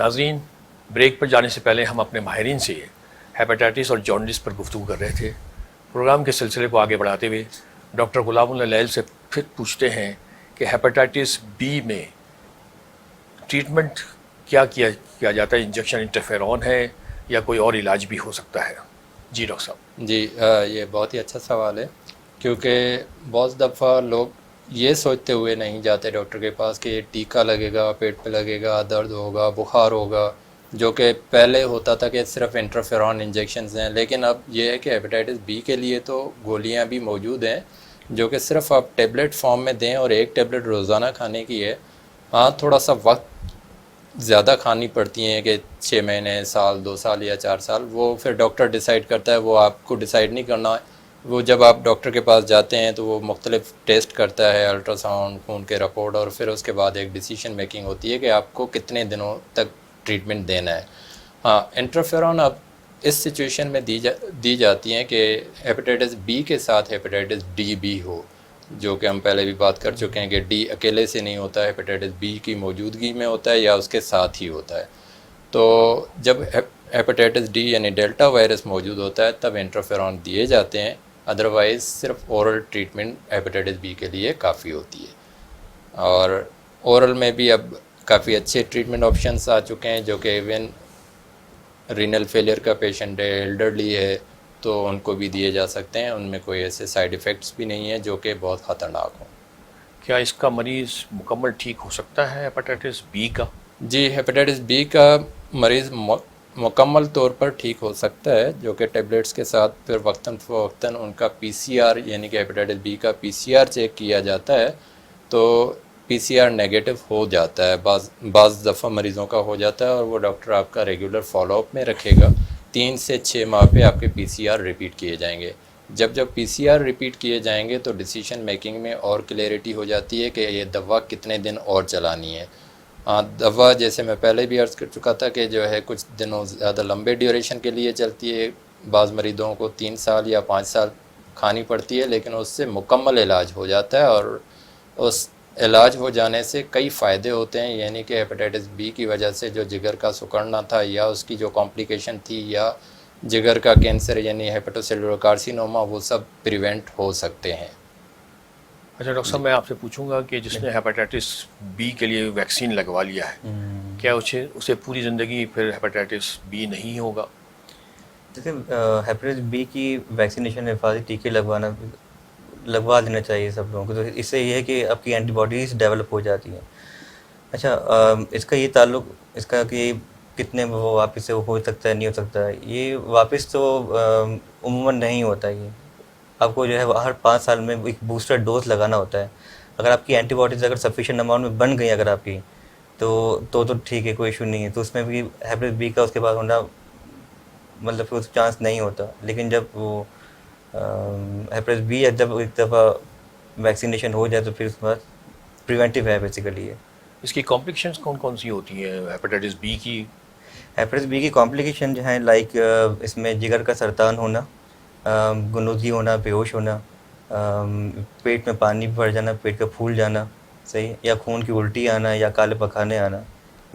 नाज़रीन, ब्रेक पर जाने से पहले हम अपने माहिरीन से हेपेटाइटिस और जॉन्डिस पर गुफ्तगू कर रहे थे। प्रोग्राम के सिलसिले को आगे बढ़ाते हुए डॉक्टर गुलामुल्लाह लैल से फिर पूछते हैं कि हेपेटाइटिस बी में ट्रीटमेंट क्या किया जाता है? इंजेक्शन इंटरफेरॉन है या कोई और इलाज भी हो सकता है? जी डॉक्टर साहब। जी, ये बहुत ही अच्छा सवाल है, क्योंकि बहुत दफ़ा लोग ये सोचते हुए नहीं जाते डॉक्टर के पास कि टीका लगेगा, पेट पे लगेगा, दर्द होगा, बुखार होगा, जो कि पहले होता था कि सिर्फ इंटरफेरॉन इंजेक्शंस हैं। लेकिन अब ये है कि हेपेटाइटिस बी के लिए तो गोलियां भी मौजूद हैं, जो कि सिर्फ आप टेबलेट फॉर्म में दें और एक टेबलेट रोज़ाना खाने की है। हाँ, थोड़ा सा वक्त ज़्यादा खानी पड़ती हैं कि 6 महीने, साल, 2 साल या 4 साल, वो फिर डॉक्टर डिसाइड करता है, वो आपको डिसाइड नहीं करना है। वो जब आप डॉक्टर के पास जाते हैं तो वो मुख्तलिफ टेस्ट करता है, अल्ट्रासाउंड, खून के रिपोर्ट, और फिर उसके बाद एक डिसीजन मेकिंग होती है कि आपको कितने दिनों तक ट्रीटमेंट देना है। हाँ, इंटरफेरॉन अब इस सिचुएशन में दी जाती हैं कि हेपेटाइटिस बी के साथ हेपेटाइटिस डी भी हो, जो कि हम पहले भी बात कर चुके हैं कि डी अकेले से नहीं होता है, हेपेटाइटिस बी की मौजूदगी में होता है या उसके साथ ही होता है। तो जब हेपेटाइटिस डी यानी डेल्टा वायरस मौजूद होता है तब इंटरफेरॉन दिए जाते हैं, अदरवाइज़ सिर्फ ओरल ट्रीटमेंट हेपेटाइटिस बी के लिए काफ़ी होती है। और ओरल में भी अब काफ़ी अच्छे ट्रीटमेंट ऑप्शंस आ चुके हैं, जो कि इवन रीनल फेलियर का पेशेंट है, एल्डरली है, तो उनको भी दिए जा सकते हैं। उनमें कोई ऐसे साइड इफ़ेक्ट्स भी नहीं है जो कि बहुत ख़तरनाक हों। क्या इसका मरीज़ मुकम्मल ठीक हो सकता है हेपेटाइटिस बी का? जी, हेपेटाइटिस बी का मरीज़ मुकम्मल तौर पर ठीक हो सकता है, जो कि टेबलेट्स के साथ फिर वक्तन फ़वक्तन उनका पीसीआर यानी कि हेपेटाइटिस बी का पीसीआर चेक किया जाता है, तो पीसीआर नेगेटिव हो जाता है। बाज़ दफ़ा मरीज़ों का हो जाता है और वो डॉक्टर आपका रेगुलर फॉलोअप में रखेगा। 3 से 6 माह पे आपके पीसीआर रिपीट किए जाएंगे। जब पीसीआर रिपीट किए जाएंगे तो डिसीजन मेकिंग में और क्लैरिटी हो जाती है कि ये दवा कितने दिन और चलानी है। हाँ, दवा जैसे मैं पहले भी अर्ज़ कर चुका था कि जो है कुछ दिनों ज़्यादा लंबे ड्यूरेशन के लिए चलती है, बाज़ मरीज़ों को 3 साल या 5 साल खानी पड़ती है, लेकिन उससे मुकम्मल इलाज हो जाता है। और उस इलाज हो जाने से कई फ़ायदे होते हैं, यानी कि हेपेटाइटिस बी की वजह से जो जिगर का सिकुड़ना था या उसकी जो कॉम्प्लिकेशन थी या जिगर का कैंसर यानी हेपेटोसेलुलर कार्सिनोमा, वो सब प्रिवेंट हो सकते हैं। अच्छा डॉक्टर साहब, मैं आपसे पूछूंगा कि जिसने हेपेटाइटिस बी के लिए वैक्सीन लगवा लिया है, क्या उसे उसे पूरी ज़िंदगी फिर हेपेटाइटिस बी नहीं होगा? देखिए, हेपेटाइटिस बी की वैक्सीनेशन हिफाजती टीके लगवा देना चाहिए सब लोगों को। तो इससे ये है कि आपकी एंटीबॉडीज़ डेवलप हो जाती हैं। अच्छा, इसका ये ताल्लुक इसका कि कितने में वो वापस से हो सकता है, नहीं हो सकता है, ये वापस तो उमूमन नहीं होता ये। आपको जो है हर 5 साल में एक बूस्टर डोज लगाना होता है। अगर आपकी एंटीबॉडीज़ अगर सफिशिएंट अमाउंट में बन गई अगर आपकी, तो ठीक है, कोई इशू नहीं है। तो उसमें भी हेपेटाइटिस बी का उसके बाद होना मतलब फिर उस चांस नहीं होता। लेकिन जब वो हेपेटाइटिस बी जब एक दफ़ा वैक्सीनेशन हो जाए तो फिर उसके बाद प्रिवेंटिव है बेसिकली ये। इसकी कॉम्प्लिकेशंस कौन कौन सी होती हैं हेपेटाइटिस बी की? हेपेटाइटिस बी की कॉम्प्लिकेशन जो है लाइक इसमें जिगर का सरतान होना, गुनूदी होना, बेहोश होना, पेट में पानी भर जाना, पेट का फूल जाना, सही, या खून की उल्टी आना या काले पखाने आना,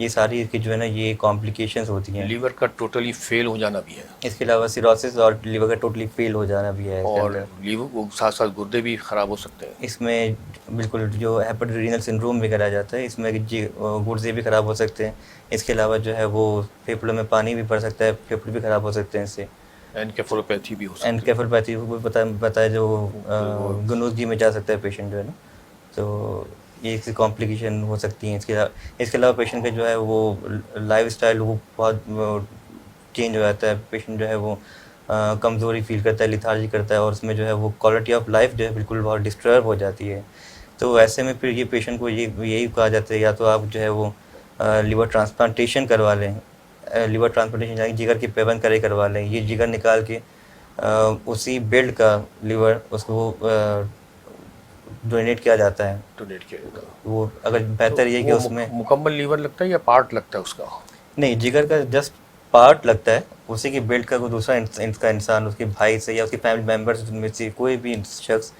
ये सारी इसकी जो है ना ये कॉम्प्लिकेशंस होती हैं। लीवर का टोटली फेल हो जाना भी है, इसके अलावा सिरोसिस और लीवर का टोटली फेल हो जाना भी है इसके और अंदर। लीवर वो साथ साथ गुर्दे भी ख़राब हो सकते हैं। इसमें बिल्कुल जो हेपेटोरीनल सिंड्रोम वगैरह आ जाता है, इसमें गुर्दे भी ख़राब हो सकते हैं। इसके अलावा जो है वो फेफड़ों में पानी भी भर सकता है, फेफड़े भी ख़राब हो सकते हैं इससे। एनकेफेलोपैथी भी हो सकती है। एनकेफेलोपैथी को बताया जो वो गनूदगी में जा सकता है पेशेंट जो है ना, तो ये इसकी कॉम्प्लिकेशन हो सकती हैं। इसके अलावा पेशेंट का जो है वो लाइफ स्टाइल वो बहुत चेंज हो जाता है। पेशेंट जो है वो कमज़ोरी फील करता है, लिथार्जी करता है, और उसमें जो है वो क्वालिटी ऑफ लाइफ जो है बिल्कुल बहुत डिस्टर्ब हो जाती है। तो ऐसे में फिर ये पेशेंट को यही कहा जाता है, या तो आप जो है वो लिवर ट्रांसप्लांटेशन करवा लें। लिवर ट्रांसप्लांटेशन यानी जिगर की पेवन करे करवा लें। ये जिगर निकाल के उसी बिल्ड का लिवर उसको डोनेट किया जाता है। डोनेट किया। वो अगर बेहतर ये कि वो उसमें मुकम्मल लीवर लगता है या पार्ट लगता है उसका? नहीं, जिगर का जस्ट पार्ट लगता है, उसी की बिल्ड का कोई दूसरा इसका इंसान उसके भाई से या उसके फैमिली मेम्बर्स में से कोई भी शख्स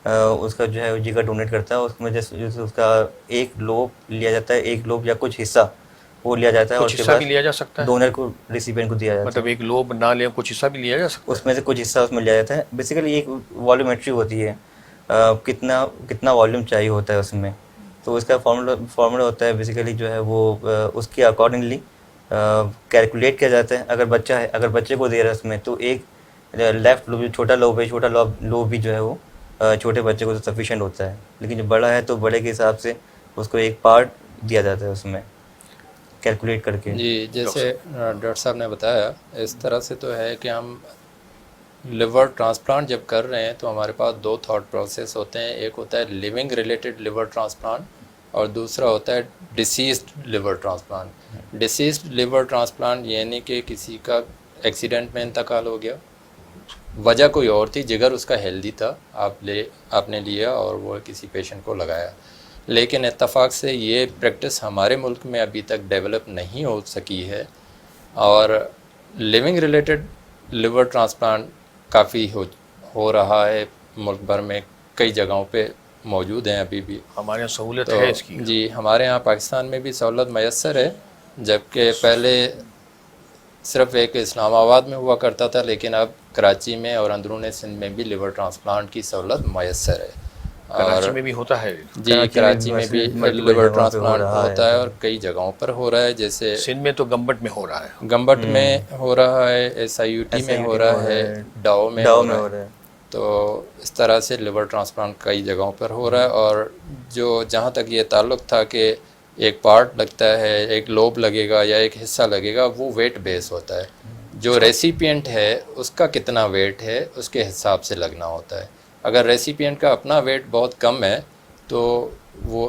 उसका जो है जिगर डोनेट करता है। उसमें जैसे उसका एक लोब लिया जाता है, एक लोब या कुछ हिस्सा वो लिया जाता है और कुछ उसके हिस्सा भी बाद लिया जा सकता है, डोनर को, रिसिपिएंट को दिया जाता है। मतलब एक लोब ना लें, कुछ हिस्सा भी लिया जा सकता है। उसमें से कुछ हिस्सा उसमें लिया जाता है। बेसिकली एक वॉल्यूमेट्री होती है, कितना कितना वॉल्यूम चाहिए होता है उसमें, तो उसका फार्मूला होता है बेसिकली जो है वो उसके अकॉर्डिंगली कैलकुलेट किया जाता है। अगर बच्चा है, अगर बच्चे को दे रहा है उसमें, तो एक लेफ्ट लोब, जो छोटा लोब है, छोटा लोब भी जो है वो छोटे बच्चे को तो सफिशेंट होता है, लेकिन जो बड़ा है तो बड़े के हिसाब से उसको एक पार्ट दिया जाता है उसमें कैलकुलेट करके। जी, जैसे डॉक्टर साहब ने बताया, इस तरह से तो है कि हम लिवर ट्रांसप्लांट जब कर रहे हैं तो हमारे पास दो थॉट प्रोसेस होते हैं। एक होता है लिविंग रिलेटेड लिवर ट्रांसप्लांट और दूसरा होता है deceased liver transplant. Deceased liver transplant यानी कि किसी का एक्सीडेंट में इंतकाल हो गया, वजह कोई और थी, जिगर उसका हेल्दी था, आपने लिया और वो किसी पेशेंट को लगाया। लेकिन इत्तेफाक से ये प्रैक्टिस हमारे मुल्क में अभी तक डेवलप नहीं हो सकी है और लिविंग रिलेटेड लिवर ट्रांसप्लांट काफ़ी हो रहा है मुल्क भर में, कई जगहों पे मौजूद हैं अभी भी। हमारे यहाँ सहूलत तो है इसकी। जी, हमारे यहाँ पाकिस्तान में भी सहूलत मैसर है, जबकि पहले सिर्फ एक इस्लामाबाद में हुआ करता था, लेकिन अब कराची में और अंदरून सिंध में भी लिवर ट्रांसप्लांट की सहूलत मैसर है। कराची में भी होता है, जी, कराची में भी multiple लिवर जगहों पे हो ट्रांसप्लांट रहा होता है। है और कई जगहों पर हो रहा है, जैसे सिंध में तो गम्बट में हो रहा है, गम्बट में हो रहा है, SIUT में हो रहा है, डाओ में हो रहा है। तो इस तरह से लिवर ट्रांसप्लांट कई जगहों पर हो रहा है। और जो जहाँ तक ये ताल्लुक़ था कि एक पार्ट लगता है, एक लोब लगेगा या एक हिस्सा लगेगा, वो वेट बेस होता है। जो रेसिपिएंट है उसका कितना वेट है उसके हिसाब से लगना होता है। अगर रेसिपिएंट का अपना वेट बहुत कम है तो वो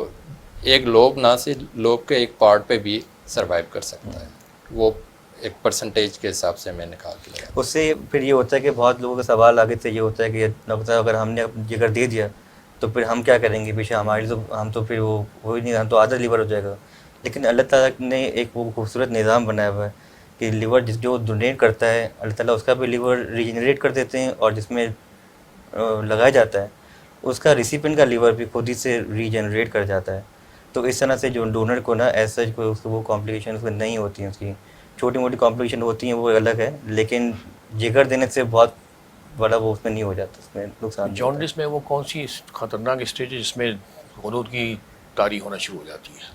एक लोब ना से लोब के एक पार्ट पे भी सरवाइव कर सकता है, वो एक परसेंटेज के हिसाब से मैं निकाल के लगाया। उससे फिर ये होता है कि बहुत लोगों का सवाल आगे से ये होता है कि डॉक्टर साहब अगर हमने जिगर दे दिया तो फिर हम क्या करेंगे पीछे, हमारी तो हम तो फिर वो हो ही नहीं, हम तो आधा लीवर हो जाएगा। लेकिन अल्लाह ताला ने एक वो खूबसूरत निज़ाम बनाया हुआ है कि लीवर जो डोनेट करता है, अल्लाह ताला उसका भी लीवर रीजनरेट कर देते हैं, और जिसमें लगाया जाता है उसका रिसिपेंट का लीवर भी खुद ही से रीजनरेट कर जाता है। तो इस तरह से जो डोनर को ना एज सच कोई उसको वो कॉम्प्लिकेशन उसमें नहीं होती हैं, उसकी छोटी मोटी कॉम्प्लिकेशन होती हैं वो अलग है, लेकिन जिगर देने से बहुत बड़ा वो उसमें नहीं हो जाता, उसमें नुकसान नहीं होता। जॉन्डिस में वो कौन सी खतरनाक स्टेज है जिसमें हुदूद की तारी होना शुरू हो जाती है?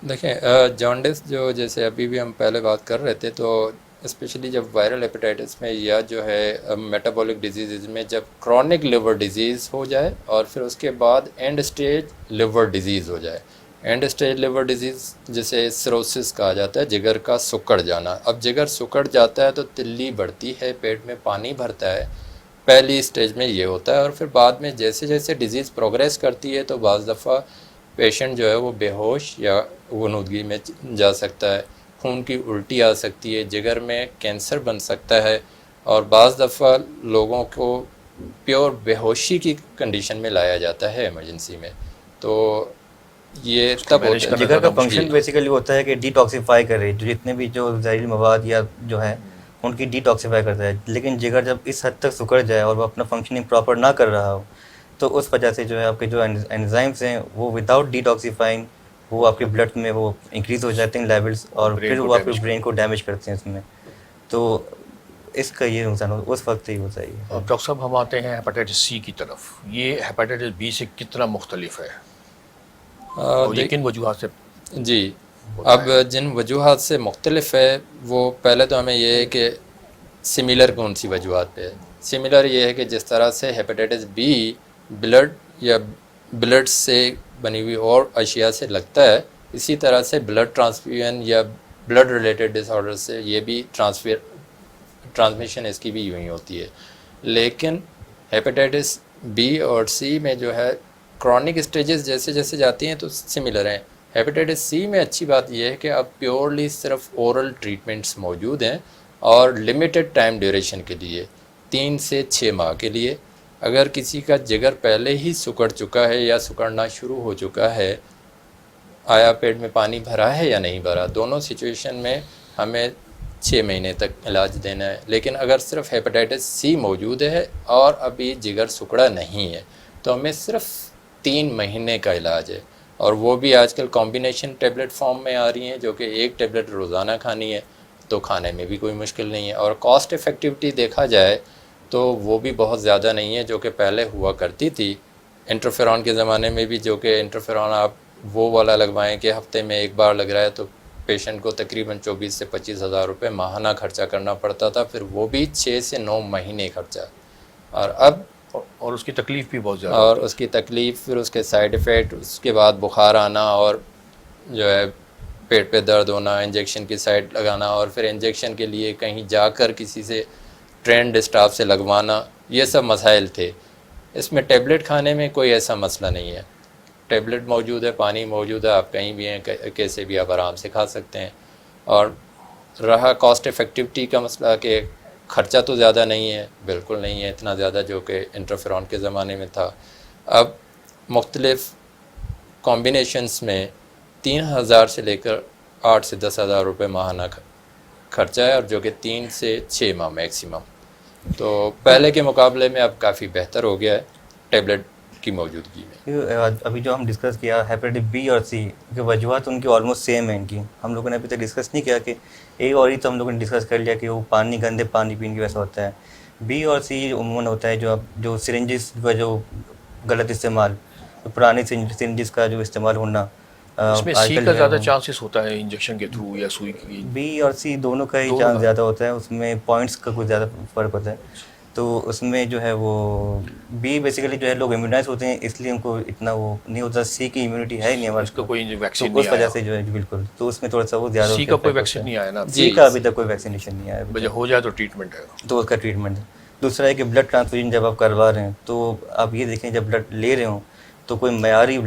देखें, जॉन्डिस जो जैसे अभी भी हम पहले बात कर रहे थे, तो स्पेशली जब वायरल हेपेटाइटिस में या जो है मेटाबॉलिक डिजीज़ में जब क्रॉनिक लिवर डिजीज़ हो जाए और फिर उसके बाद एंड स्टेज लिवर डिजीज़ हो जाए। एंड स्टेज लिवर डिजीज़ जिसे सिरोसिस कहा जाता है, जिगर का सुकड़ जाना। अब जिगर सुकड़ जाता है तो तिल्ली बढ़ती है, पेट में पानी भरता है, पहली स्टेज में ये होता है। और फिर बाद में जैसे जैसे डिज़ीज़ प्रोग्रेस करती है तो बाज़ दफ़ा पेशेंट जो है वो बेहोश या गुनूदगी में जा सकता है, खून की उल्टी आ सकती है, जिगर में कैंसर बन सकता है, और बाज़ दफ़ा लोगों को प्योर बेहोशी की कंडीशन में लाया जाता है इमरजेंसी में। तो ये तब मैनेज होता है। करना जिगर का ज़्यादा फंक्शन बेसिकली होता है कि डिटॉक्सिफाई करे, जो जितने भी जो जहरीली मवाद या जो है उनकी डिटॉक्सिफाई करता है। लेकिन जिगर जब इस हद तक सुकड़ जाए और वो अपना फंक्शनिंग प्रॉपर ना कर रहा हो, तो उस वजह से जो है आपके जो एंजाइम्स हैं वो विदाउट डिटॉक्सिफाइंग वो आपके ब्लड में वो इंक्रीज हो जाते हैं लेवल्स, और ब्रेन फिर को वो आपके damage ब्रेन को डैमेज करते हैं उसमें। तो इसका ये नुकसान उस वक्त ही होता है। अब डॉक्टर साहब हम आते हैं हेपेटाइटिस सी की तरफ। ये हेपेटाइटिस बी से कितना मुख्तलिफ है और ये किन वजूहात से? जी, अब जिन वजूहात से मुख्तलिफ है, वो पहले तो हमें ये है कि सिमिलर कौन सी वजूहात पे है। सिमिलर ये है कि जिस तरह से हेपेटाइटिस बी ब्लड या ब्लड से बनी हुई और अशिया से लगता है, इसी तरह से ब्लड ट्रांसफ्यूजन या ब्लड रिलेटेड डिसऑर्डर से ये भी ट्रांसमिशन इसकी भी यूँ ही होती है। लेकिन हेपेटाइटिस बी और सी में जो है क्रॉनिक स्टेजेस जैसे जैसे जाती हैं तो सिमिलर हैं। हेपेटाइटिस सी में अच्छी बात यह है कि अब प्योरली सिर्फ ओरल ट्रीटमेंट्स मौजूद हैं और लिमिटेड टाइम ड्यूरेशन के लिए, 3 से 6 माह के लिए। अगर किसी का जिगर पहले ही सुकड़ चुका है या सुकड़ना शुरू हो चुका है, आया पेट में पानी भरा है या नहीं भरा, दोनों सिचुएशन में हमें 6 महीने तक इलाज देना है। लेकिन अगर सिर्फ हेपेटाइटिस सी मौजूद है और अभी जिगर सुकड़ा नहीं है तो हमें सिर्फ 3 महीने का इलाज है। और वो भी आजकल कॉम्बिनेशन टेबलेट फॉर्म में आ रही हैं, जो कि एक टेबलेट रोज़ाना खानी है, तो खाने में भी कोई मुश्किल नहीं है। और कॉस्ट इफ़ेक्टिविटी देखा जाए तो वो भी बहुत ज़्यादा नहीं है, जो कि पहले हुआ करती थी इंटरफेरॉन के ज़माने में भी, जो कि इंटरफेरॉन आप वो वाला लगवाएं कि हफ्ते में एक बार लग रहा है, तो पेशेंट को तकरीबन 24 से 25 हज़ार रुपये माहाना खर्चा करना पड़ता था, फिर वो भी 6 से 9 महीने खर्चा। और अब और उसकी तकलीफ़ भी बहुत ज़्यादा और उसकी तकलीफ़, फिर उसके साइड इफ़ेक्ट, उसके बाद बुखार आना और जो है पेट पे दर्द होना, इंजेक्शन की साइड लगाना, और फिर इंजेक्शन के लिए कहीं जाकर किसी से ट्रेंड स्टाफ से लगवाना, ये सब मसाइल थे। इसमें टेबलेट खाने में कोई ऐसा मसला नहीं है, टेबलेट मौजूद है, पानी मौजूद है, आप कहीं भी हैं, कैसे भी आप आराम से खा सकते हैं। और रहा कॉस्ट इफ़ेक्टिविटी का मसला कि ख़र्चा तो ज़्यादा नहीं है, बिल्कुल नहीं है इतना ज़्यादा जो कि इंटरफेरॉन के ज़माने में था। अब मुख्तलिफ़ कॉम्बिनेशंस में 3,000 से लेकर 8 से 10,000 रुपये माहाना खर्चा है, और जो कि 3 से 6 माह मैक्सिमम। तो पहले के मुकाबले में अब काफ़ी बेहतर हो गया है टेबलेट की मौजूदगी में। अभी जो हम डिस्कस किया हेपेटाइटिस बी और सी की वजूहत उनकी ऑलमोस्ट सेम है इनकी, हम लोगों ने अभी तक डिस्कस नहीं किया कि ए और ई तो हम लोगों ने डिस्कस कर लिया कि वो पानी, गंदे पानी पीने की वजह से होता है। बी और सी उमूमन होता है जो सिरिंजेस का जो गलत इस्तेमाल, तो पुरानी सिरिंजेस का जो इस्तेमाल होना, इसमें सी का ज़्यादा चांसेस होता है इंजेक्शन के थ्रू या सुई की? बी और सी दोनों का ही दोनों चांस का। ज़्यादा होता है, उसमें पॉइंट्स का कुछ ज़्यादा फ़र्क होता है। तो उसमें जो है वो बी बेसिकली जो है लोग इम्यूनाइज होते हैं, इसलिए उनको इतना वो नहीं होता। सी की इम्यूनिटी है ही नहीं हमारे इसका को, कोई तो वैक्सीन उस नहीं वजह आया। से जो है बिल्कुल, तो उसमें थोड़ा सा वो ज़्यादा सी का कोई वैक्सीन नहीं आया ना? सी का अभी तक कोई वैक्सीनेशन नहीं आया अभी जब हो जाए तो ट्रीटमेंट है। तक, तो उसका ट्रीटमेंट है। दूसरा है कि ब्लड ट्रांसफ्यूजन जब आप करवा रहे हैं, तो आप ये देखें जब ब्लड ले रहे हो तो कोई मयारी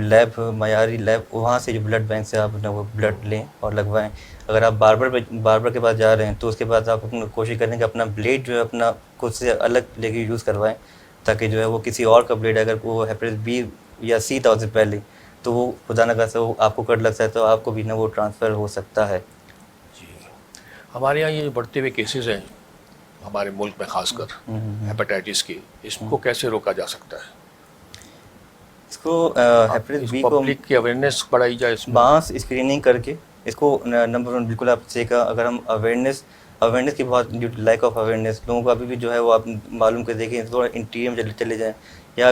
लैब वहाँ से जो ब्लड बैंक से आप वो ब्लड लें और लगवाएं। अगर आप बार्बर के पास जा रहे हैं तो उसके बाद आप अपनी कोशिश करें कि अपना ब्लेड जो है अपना खुद से अलग लेके यूज़ करवाएं, ताकि जो है वो किसी और का ब्लेड अगर वो हेपेटाइटिस बी या सी था उससे पहले, तो वो खुदा न खास्ता वो आपको कट लगता है तो आपको भी ना वो ट्रांसफ़र हो सकता है। जी, हमारे यहाँ ये बढ़ते हुए केसेस हैं हमारे मुल्क में खासकर हेपेटाइटिस की, इसको कैसे रोका जा सकता है? इसको हेपेटाइटिस बी को पब्लिक की अवेयरनेस बढ़ाई जाए इसमें। मास स्क्रीनिंग करके इसको नंबर 1 बिल्कुल आप सही कहा। अगर हम अवेयरनेस की बहुत लैक ऑफ अवेयरनेस लोगों को अभी भी जो है वो आप मालूम कर देखें, थोड़ा इंटीरियर में चले जाएँ या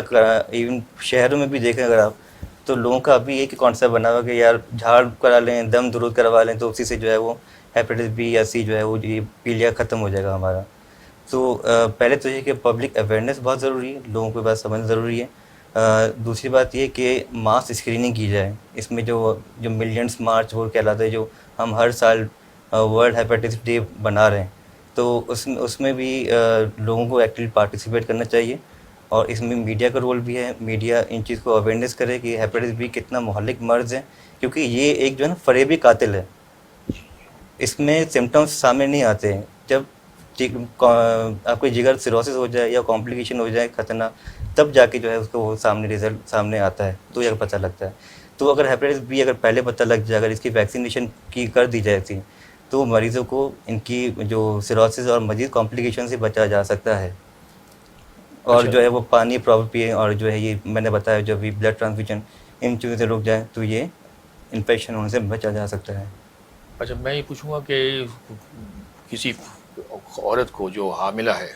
इवन शहरों में भी देखें अगर आप, तो लोगों का अभी एक ही कॉन्सेप्ट बना हुआ कि यार झाड़ करा लें, दम दुरुद करवा लें, तो उसी से जो है वो हेपेटाइटिस बी या सी जो है वो ये पीलिया ख़त्म हो जाएगा हमारा। तो पहले तो ये कि पब्लिक अवेयरनेस बहुत ज़रूरी है, लोगों को बात समझना ज़रूरी है। दूसरी बात ये कि मास स्क्रीनिंग की जाए। इसमें जो मिलियंस मार्च वो कहलाता है, जो हम हर साल वर्ल्ड हेपेटाइटिस डे बना रहे हैं, तो उसमें भी लोगों को एक्टिवली पार्टिसिपेट करना चाहिए। और इसमें मीडिया का रोल भी है, मीडिया इन चीज़ को अवेयरनेस करे कि हेपेटाइटिस बी कितना मुहल्लिक मर्ज़ है, क्योंकि ये एक जो है ना फरेबी कातिल है। इसमें सिम्टम्स सामने नहीं आते हैं। जब आपको जिगर सिरोसिस हो जाए या कॉम्प्लिकेशन हो जाए खतरनाक, तब जाके जो है उसको वो रिजल्ट सामने आता है, तो यह पता लगता है। तो अगर हेपेटाइटिस बी अगर पहले पता लग जाए, अगर इसकी वैक्सीनेशन की कर दी जाए थी, तो मरीज़ों को इनकी जो सिरोसिस और मजीद कॉम्प्लिकेशन से बचा जा सकता है। और जो है वो पानी प्रॉपर पिए, और जो है ये मैंने बताया जो भी ब्लड ट्रांसफ्यूजन, इन चीज़ों से रुक जाए तो ये इन्फेक्शन होने से बचा जा सकता है। अच्छा, मैं ये पूछूंगा कि किसी औरत को जो हामिला है,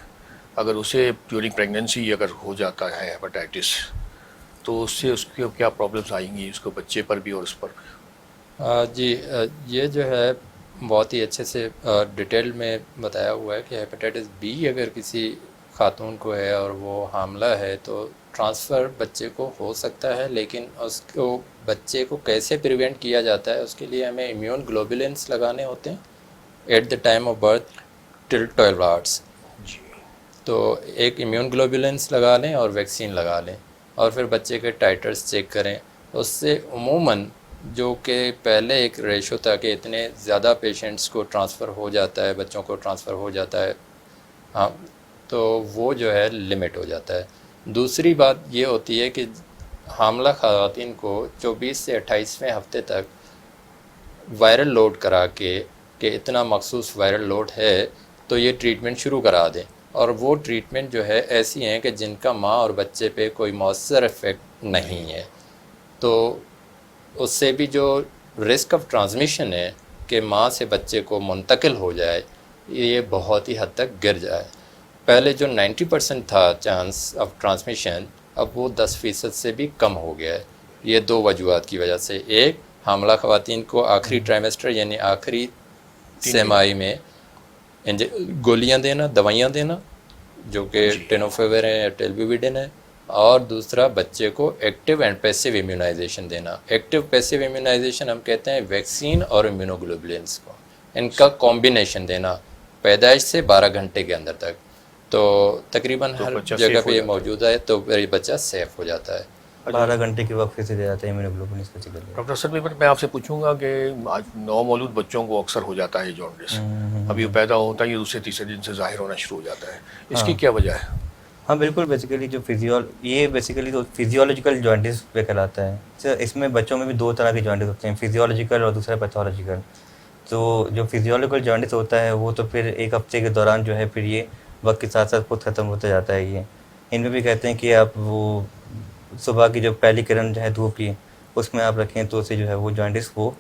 अगर उसे ड्यूरिंग प्रेगनेंसी अगर हो जाता है हेपेटाइटिस, तो उससे उसके क्या प्रॉब्लम्स आएंगी, उसको बच्चे पर भी और उस पर भी? जी, ये जो है बहुत ही अच्छे से डिटेल में बताया हुआ है कि हेपेटाइटिस बी अगर किसी खातून को है और वो हामला है तो ट्रांसफ़र बच्चे को हो सकता है, लेकिन उसको बच्चे को कैसे प्रिवेंट किया जाता है उसके लिए हमें इम्यून ग्लोबुलिन्स लगाने होते हैं at the time of birth till 12 hours. जी, तो एक इम्यून ग्लोबुलिन्स लगा लें और वैक्सीन लगा लें, और फिर बच्चे के टाइटर्स चेक करें। उससे उमूमन जो कि पहले एक रेशो था कि इतने ज़्यादा पेशेंट्स को ट्रांसफ़र हो जाता है, बच्चों को ट्रांसफ़र हो जाता है, हाँ, तो वो जो है लिमिट हो जाता है। दूसरी बात ये होती है कि हामला ख़वातीन को 24 से 28वें हफ्ते तक वायरल लोड करा के कि इतना मखसूस वायरल लोड है तो ये ट्रीटमेंट शुरू करा दें। और वो ट्रीटमेंट जो है ऐसी हैं कि जिनका माँ और बच्चे पे कोई मौसर इफ़ेक्ट नहीं है। तो उससे भी जो रिस्क ऑफ ट्रांसमिशन है कि माँ से बच्चे को मुंतकिल हो जाए, ये बहुत ही हद तक गिर जाए। पहले जो 90% था चांस ऑफ ट्रांसमिशन, अब वो 10% से भी कम हो गया है। ये दो वजूहत की वजह से। एक, हामला ख़वातीन को आखिरी ट्राइमेस्टर यानी आखिरी सेमाई में गोलियां देना, दवाइयां देना, जो कि टेनोफेवर है या टेलबुविडिन है, और दूसरा बच्चे को एक्टिव एंड पैसिव इम्यूनाइजेशन देना। एक्टिव पैसिव इम्यूनाइजेशन हम कहते हैं वैक्सीन और इम्यूनोग्लोबुलिन्स को, इनका कॉम्बिनेशन देना पैदाइश से 12 घंटे के अंदर तक। तो तकरीबन हर जगह पे ये मौजूद है, तो फिर बच्चा सेफ हो जाता है। 12 घंटे के वक्त फिर से दे जाते हैं इम्यूनोग्लोबुलिन स्पेसिफिकली। डॉक्टर सर मैं आपसे पूछूंगा कि आज नवमौलूद बच्चों को अक्सर हो जाता है जॉन्डिस, अभी वो पैदा होता है ये दूसरे तीसरे दिन से जाहिर होना शुरू हो जाता है, इसकी क्या वजह है? हाँ बिल्कुल, बेसिकली जो ये बेसिकली तो फिजियोलॉजिकल जॉन्डिस पे कहलाता है। इसमें बच्चों में भी दो तरह के जॉन्डिस होते हैं, फिजियोलॉजिकल और दूसरा पैथोलॉजिकल। तो जो फिजियोलॉजिकल जॉन्डिस होता है वो तो फिर एक हफ्ते के दौरान जो है फिर ये वक्त के साथ साथ खुद ख़त्म होता जाता है। ये इनमें भी कहते हैं कि आप वो सुबह की जो पहली किरण जो है धूप की उसमें आप रखें तो उससे जो है वो जॉन्डिस वो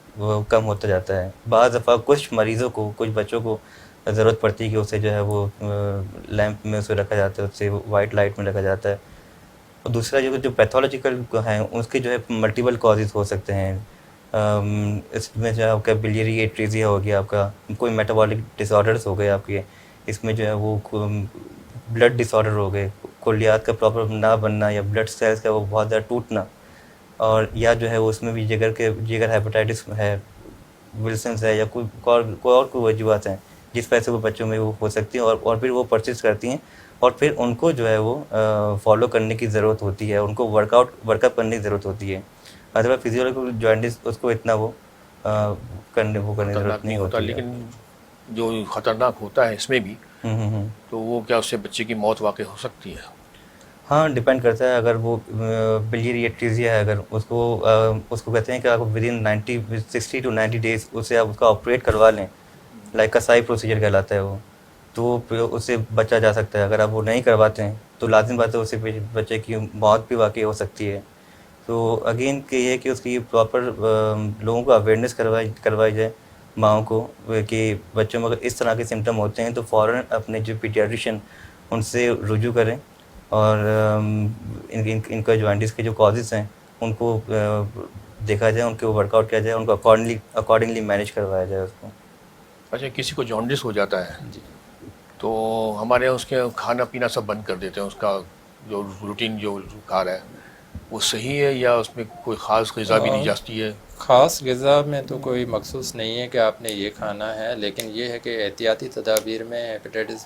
कम होता जाता है। बाज़ दफ़ा कुछ मरीज़ों को, कुछ बच्चों को ज़रूरत पड़ती है कि उसे जो है वो लैंप में उसे रखा जाता है, उससे वाइट लाइट में रखा जाता है। और दूसरा जो पैथोलॉजिकल है उसके जो है मल्टीपल कॉजेज़ हो सकते हैं। इसमें जो है आपका बिलियरी एट्रीजिया हो गया, आपका कोई मेटाबॉलिक डिसऑर्डर्स हो गए आपके, इसमें जो है वो ब्लड डिसऑर्डर हो गए, कुलियात का प्रॉपर ना बनना या ब्लड सेल्स का वो बहुत ज़्यादा टूटना, और या जो है वो उसमें भी जिगर हेपेटाइटिस है, विल्सन्स है, या कोई वजूहत हैं जिस वजह से वो बच्चों में वो हो सकती है और फिर वो परसिस्ट करती हैं और फिर उनको जो है वो फॉलो करने की ज़रूरत होती है, उनको वर्कअप करने की ज़रूरत होती है। अदरवाइज फिजियोलॉजिकल जॉन्डिस उसको इतना वो करने की ज़रूरत नहीं होती। लेकिन जो ख़तरनाक होता है इसमें भी तो वो क्या उससे बच्चे की मौत वाकई हो सकती है? हाँ डिपेंड करता है। अगर वो बिलियरी एट्रीजिया है, अगर उसको कहते हैं कि आप विदिन 60 to 90 डेज़ उसे आप उसका ऑपरेट करवा लें, लाइक कसाई प्रोसीजर कहलाता है वो, तो उससे बचा जा सकता है। अगर आप वो नहीं करवाते हैं तो लाजिम बात है उससे बच्चे की मौत भी वाकई हो सकती है। तो अगेन कि ये कि उसकी प्रॉपर लोगों को अवेयरनेस करवाई जाए, माओं को, कि बच्चों में अगर इस तरह के सिम्टम होते हैं तो फ़ौरन अपने जो पीडियाट्रिशियन उनसे रुजू करें और इनका जॉन्डिस के जो कॉजेज़ हैं उनको देखा जाए, उनके वर्कआउट किया जाए, उनको अकॉर्डिंगली मैनेज करवाया जाए उसको। अच्छा, किसी को जॉन्डिस हो जाता है जी, तो हमारे यहाँ उसके खाना पीना सब बंद कर देते हैं, उसका जो रूटीन जो खा रहा है वो सही है या उसमें कोई ख़ास ग़िज़ा भी दी जाती है? ख़ास ग़िज़ा में तो कोई मखसूस नहीं है कि आपने ये खाना है, लेकिन ये है कि एहतियाती तदाबीर में हेपेटाइटिस,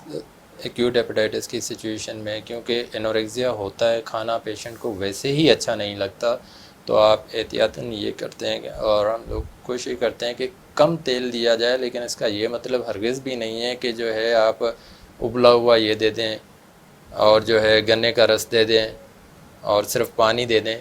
एक्यूट हेपेटाइटिस की सिचुएशन में, क्योंकि एनोरेक्सिया होता है, खाना पेशेंट को वैसे ही अच्छा नहीं लगता, तो आप एहतियातन ये करते हैं और हम लोग कोशिश करते हैं कि कम तेल दिया जाए। लेकिन इसका ये मतलब हरगिज़ भी नहीं है कि जो है आप उबला हुआ ये दे दें और जो है गन्ने का रस दे दें और सिर्फ पानी दे दें।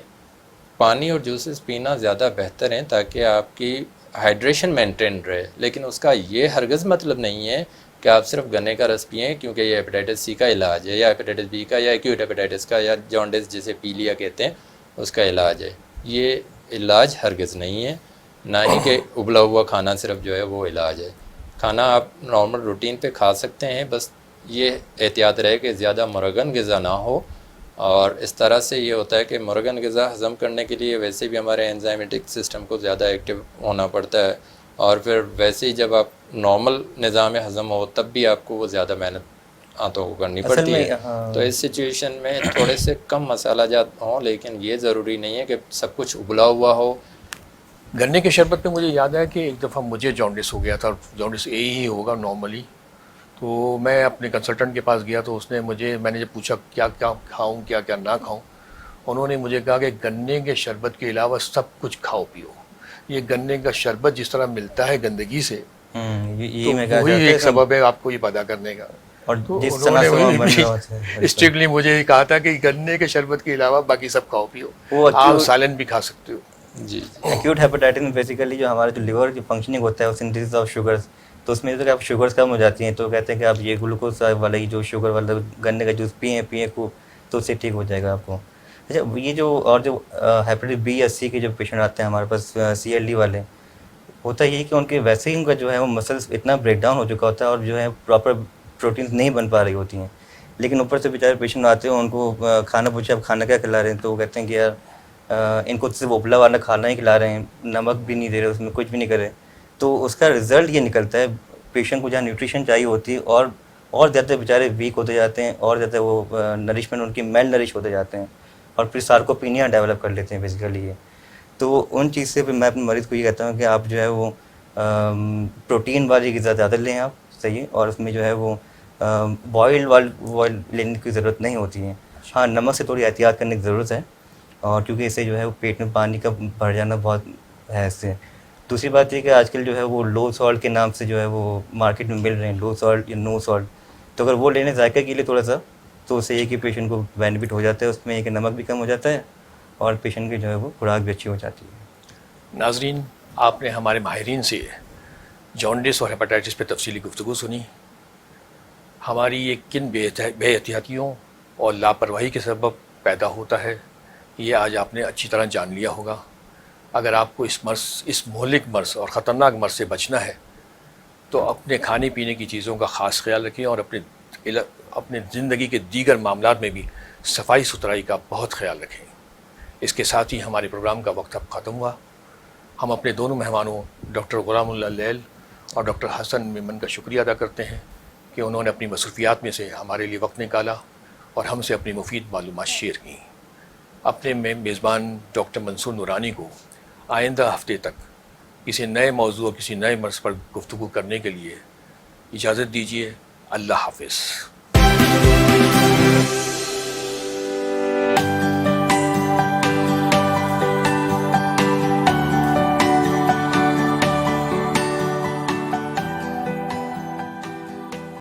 पानी और जूसेस पीना ज़्यादा बेहतर है ताकि आपकी हाइड्रेशन मेंटेन रहे, लेकिन उसका ये हरगिज़ मतलब नहीं है कि आप सिर्फ गन्ने का रस पिएँ, क्योंकि ये हेपेटाइटिस सी का इलाज है, या हेपेटाइटिस बी का, या एक्यूट हेपेटाइटिस का, या जॉन्डिस जिसे पीलिया कहते हैं उसका इलाज है। ये इलाज हरगिज़ नहीं है, ना ही कि उबला हुआ खाना सिर्फ जो है वो इलाज है। खाना आप नॉर्मल रूटीन पे खा सकते हैं, बस ये एहतियात रहे कि ज़्यादा मुरगन ग़िज़ा ना हो। और इस तरह से ये होता है कि मुरगन ग़िज़ा हज़म करने के लिए वैसे भी हमारे एंजाइमेटिक सिस्टम को ज़्यादा एक्टिव होना पड़ता है, और फिर वैसे ही जब आप नॉर्मल निज़ाम हज़म हो तब भी आपको वो ज़्यादा मेहनत आंतों को करनी पड़ती है। हाँ। तो इस सिचुएशन में थोड़े से कम मसाला जात हों, लेकिन ये ज़रूरी नहीं है कि सब कुछ उबला हुआ हो। गन्ने के शरबत पे मुझे याद है कि एक दफ़ा मुझे जॉन्डिस हो गया था, जॉन्डिस ए ही होगा नॉर्मली, तो मैं अपने कंसल्टेंट के पास गया, तो मैंने जब पूछा क्या क्या खाऊं क्या क्या ना खाऊं, उन्होंने मुझे कहा कि गन्ने के शरबत के अलावा सब कुछ खाओ पियो। ये गन्ने का शरबत जिस तरह मिलता है गंदगी से, ये तो वही एक सबब है आपको ये पैदा करने का। और तो जिस तरह उन्होंने स्ट्रिक्टली मुझे ये कहा था कि गन्ने के शरबत के अलावा बाकी सब खाओ पियो, आप सालन भी खा सकते हो। जी, एक्यूट हेपेटाइटिस में बेसिकली जो हमारा जो लिवर की फंक्शनिंग होता है वो सिंथेसिस ऑफ शुगर्स, तो उसमें जो आप शुगर्स कम हो जाती हैं तो कहते हैं कि आप ये ग्लूकोज वाला ही जो शुगर वाला गन्ने का जूस पिए खूब, तो उससे ठीक हो जाएगा आपको। अच्छा, ये जो और जो हेपेटाइटिस बी या सी के जो पेशेंट आते हैं हमारे पास, CLD वाले, होता ये है कि उनके वैसे ही उनका जो है वो मसल्स इतना ब्रेक डाउन हो चुका होता है और जो है प्रॉपर प्रोटीन्स नहीं बन पा रही होती हैं। लेकिन ऊपर से बेचारे पेशेंट आते हैं, उनको खाना पूछे आप खाना क्या खिला रहे हैं, तो वो कहते हैं कि यार इनको तो सिर्फ उपला वाला खाना ही खिला रहे हैं, नमक भी नहीं दे रहे, उसमें कुछ भी नहीं करे। तो उसका रिजल्ट ये निकलता है, पेशेंट को जहाँ न्यूट्रिशन चाहिए होती है और ज़्यादा बेचारे वीक होते जाते हैं, और ज़्यादा वो नरिशमेंट उनकी मेल नरिश होते जाते हैं और फिर सार्कोपीनिया डेवलप कर लेते हैं बेसिकली ये। तो उन चीज़ से फिर मैं अपने मरीज़ को ये कहता हूँ कि आप जो है वो प्रोटीन वाली ग़िज़ा ज़्यादा लें आप, सही है, और उसमें जो है वो बॉयल लेने की ज़रूरत नहीं होती है। हाँ, नमक से थोड़ी एहतियात करने की ज़रूरत है, और क्योंकि इससे जो है वो पेट में पानी का भर जाना बहुत है इससे। दूसरी बात ये कि आजकल जो है वो लो सॉल्ट के नाम से जो है वो मार्केट में मिल रहे हैं, लो सॉल्ट या नो सॉल्ट। तो अगर वो लेने जायके के लिए थोड़ा सा, तो उससे ये कि पेशेंट को बेनिफिट हो जाता है, उसमें एक नमक भी कम हो जाता है और पेशेंट की जो है वो खुराक भी अच्छी हो जाती है। नाजरीन, आपने हमारे माहिरीन से जॉन्डिस और हेपेटाइटिस पे तफसीली गुफ्तगू सुनी। हमारी ये किन बेएहतियातियों और लापरवाही के सबब पैदा होता है, ये आज आपने अच्छी तरह जान लिया होगा। अगर आपको इस मोहलिक मर्ज़ और ख़तरनाक मर्ज़ से बचना है तो अपने खाने पीने की चीज़ों का ख़ास ख्याल रखें और अपने ज़िंदगी के दीगर मामलात में भी सफाई सुथराई का बहुत ख्याल रखें। इसके साथ ही हमारे प्रोग्राम का वक्त अब ख़त्म हुआ। हम अपने दोनों मेहमानों डॉक्टर गुलामुल्लाह लैल और डॉक्टर हसन मेमन का शुक्रिया अदा करते हैं कि उन्होंने अपनी मसरूफ़ियात में से हमारे लिए वक्त निकाला और हमसे अपनी मुफीद मालूमात शेयर की। अपने मेज़बान डॉक्टर मंसूर नूरानी को आइंदा हफ्ते तक किसी नए मौजू और किसी नए मर्ज़ पर गुफ्तगू करने के लिए इजाज़त दीजिए। अल्लाह हाफ़िज़।